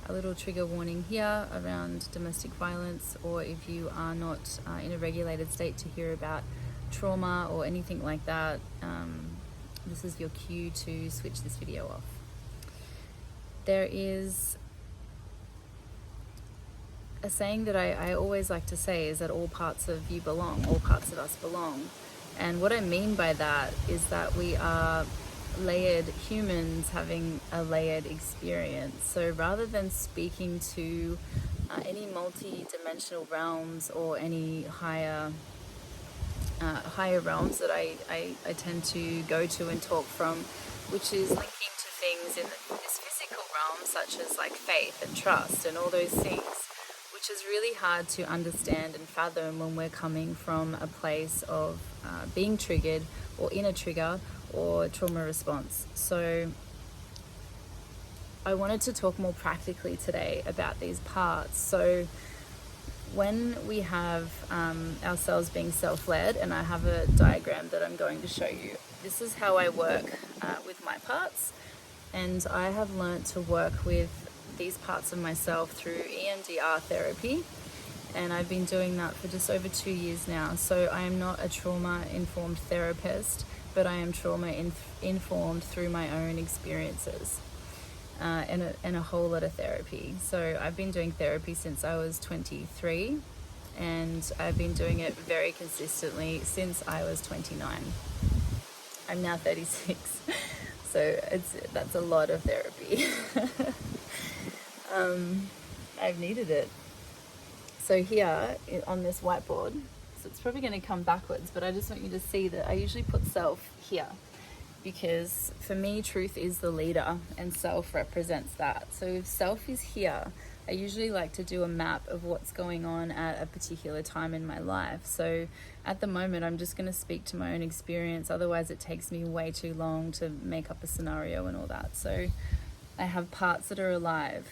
a little trigger warning here around domestic violence, or if you are not in a regulated state to hear about trauma or anything like that, this is your cue to switch this video off. There is a saying that I always like to say is that all parts of you belong, all parts of us belong. And what I mean by that is that we are layered humans having a layered experience. So rather than speaking to any multi-dimensional realms or any higher realms that I tend to go to and talk from, which is linking to things in this physical realm, such as like faith and trust and all those things, which is really hard to understand and fathom when we're coming from a place of being triggered or in a trigger or trauma response. So I wanted to talk more practically today about these parts. So when we have ourselves being self-led, and I have a diagram that I'm going to show you, this is how I work with my parts. And I have learned to work with these parts of myself through EMDR therapy, and I've been doing that for just over 2 years now. So I am not a trauma-informed therapist, but I am trauma-informed through my own experiences and a whole lot of therapy. So I've been doing therapy since I was 23, and I've been doing it very consistently since I was 29. I'm now 36, so that's a lot of therapy. I've needed it. So here on this whiteboard, so it's probably going to come backwards, but I just want you to see that I usually put self here, because for me, truth is the leader and self represents that. So if self is here, I usually like to do a map of what's going on at a particular time in my life. So at the moment, I'm just going to speak to my own experience. Otherwise, it takes me way too long to make up a scenario and all that. So I have parts that are alive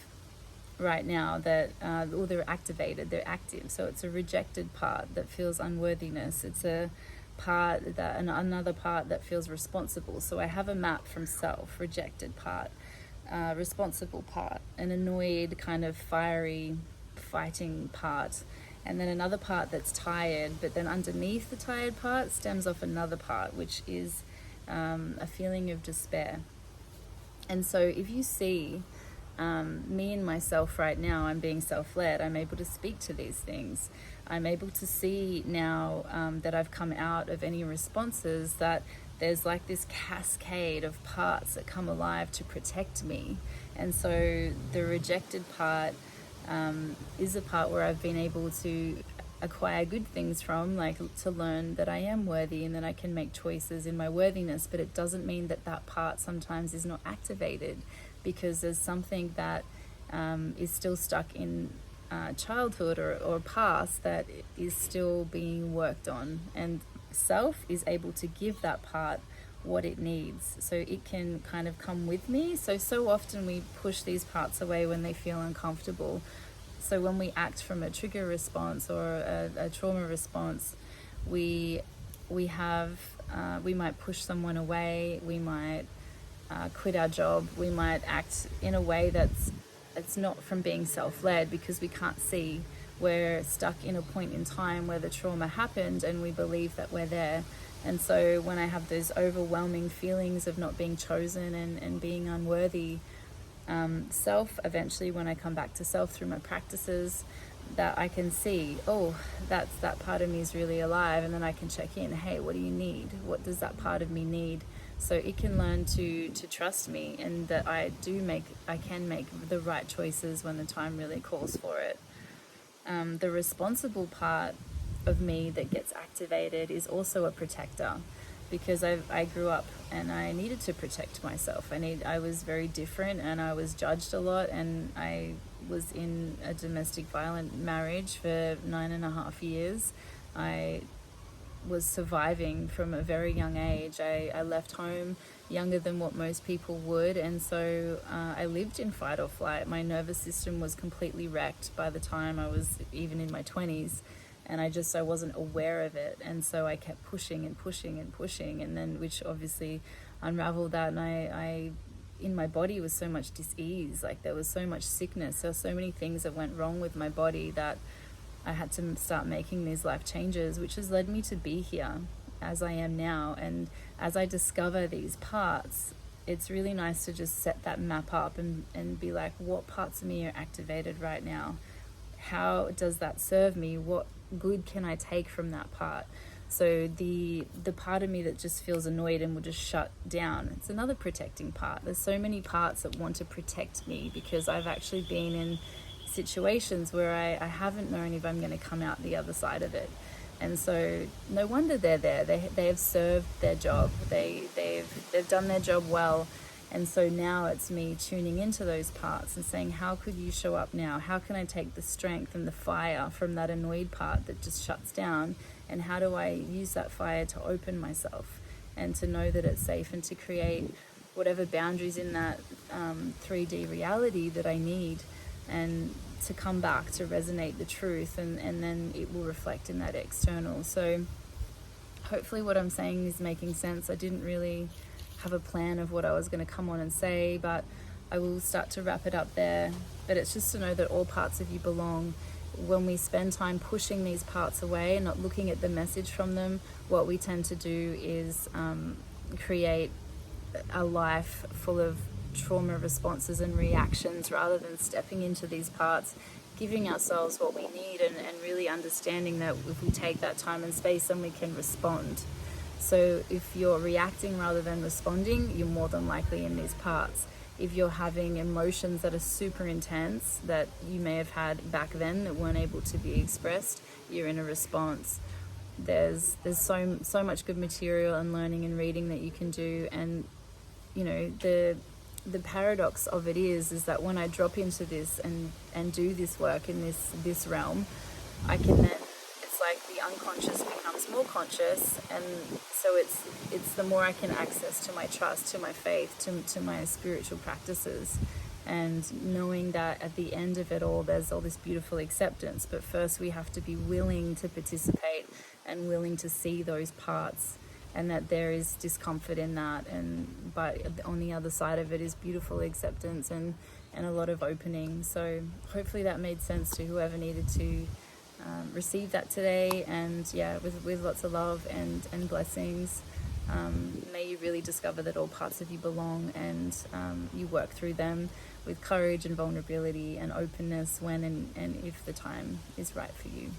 right now that they're activated, they're active. So it's a rejected part that feels unworthiness. It's a part that another part that feels responsible. So I have a map from self: rejected part, responsible part, an annoyed kind of fiery fighting part, and then another part that's tired. But then underneath the tired part stems off another part, which is a feeling of despair. And so if you see me and myself right now, I'm being self-led. I'm able to speak to these things. I'm able to see now that I've come out of any responses, that there's like this cascade of parts that come alive to protect me. And so the rejected part is a part where I've been able to acquire good things from, like to learn that I am worthy and that I can make choices in my worthiness. But it doesn't mean that that part sometimes is not activated, because there's something that is still stuck in childhood or past that is still being worked on. And self is able to give that part what it needs, so it can kind of come with me. So often we push these parts away when they feel uncomfortable. So when we act from a trigger response or a trauma response, we might push someone away, we might quit our job, we might act in a way it's not from being self-led, because we can't see. We're stuck in a point in time where the trauma happened and we believe that we're there. And so when I have those overwhelming feelings of not being chosen and being unworthy, self, eventually when I come back to self through my practices, that I can see, oh, that part of me is really alive. And then I can check in, hey, what do you need? What does that part of me need? So it can learn to trust me, and that I can make the right choices when the time really calls for it. The responsible part of me that gets activated is also a protector, because I grew up and I needed to protect myself. I was very different, and I was judged a lot, and I was in a domestic violent marriage for 9.5 years. I was surviving from a very young age. I left home younger than what most people would, and so I lived in fight or flight. My nervous system was completely wrecked by the time I was even in my 20s, and I wasn't aware of it. And so I kept pushing and pushing and pushing, and then which obviously unraveled that, and I in my body was so much dis-ease. Like there was so much sickness. There were so many things that went wrong with my body that I had to start making these life changes, which has led me to be here as I am now. And as I discover these parts, it's really nice to just set that map up and be like, what parts of me are activated right now? How does that serve me? What good can I take from that part? So the part of me that just feels annoyed and will just shut down, it's another protecting part. There's so many parts that want to protect me because I've actually been in situations where I haven't known if I'm going to come out the other side of it. And so no wonder they're there. They have served their job. They've done their job well. And so now it's me tuning into those parts and saying, how could you show up now? How can I take the strength and the fire from that annoyed part that just shuts down? And how do I use that fire to open myself and to know that it's safe and to create whatever boundaries in that 3D reality that I need, and to come back to resonate the truth, and then it will reflect in that external. So hopefully what I'm saying is making sense. I didn't really have a plan of what I was going to come on and say, but I will start to wrap it up there. But it's just to know that all parts of you belong. When we spend time pushing these parts away and not looking at the message from them, what we tend to do is create a life full of trauma responses and reactions, rather than stepping into these parts, giving ourselves what we need, and really understanding that if we take that time and space, then we can respond. So if you're reacting rather than responding, you're more than likely in these parts. If you're having emotions that are super intense that you may have had back then that weren't able to be expressed, you're in a response. There's so much good material and learning and reading that you can do. And you know, the paradox of it is that when I drop into this and do this work in this realm, I can then, it's like the unconscious becomes more conscious, and so it's the more I can access to my trust, to my faith, to my spiritual practices, and knowing that at the end of it all there's all this beautiful acceptance. But first we have to be willing to participate and willing to see those parts, and that there is discomfort in that, but on the other side of it is beautiful acceptance and a lot of opening. So hopefully that made sense to whoever needed to receive that today. And yeah, with lots of love and blessings, may you really discover that all parts of you belong, and you work through them with courage and vulnerability and openness when and if the time is right for you.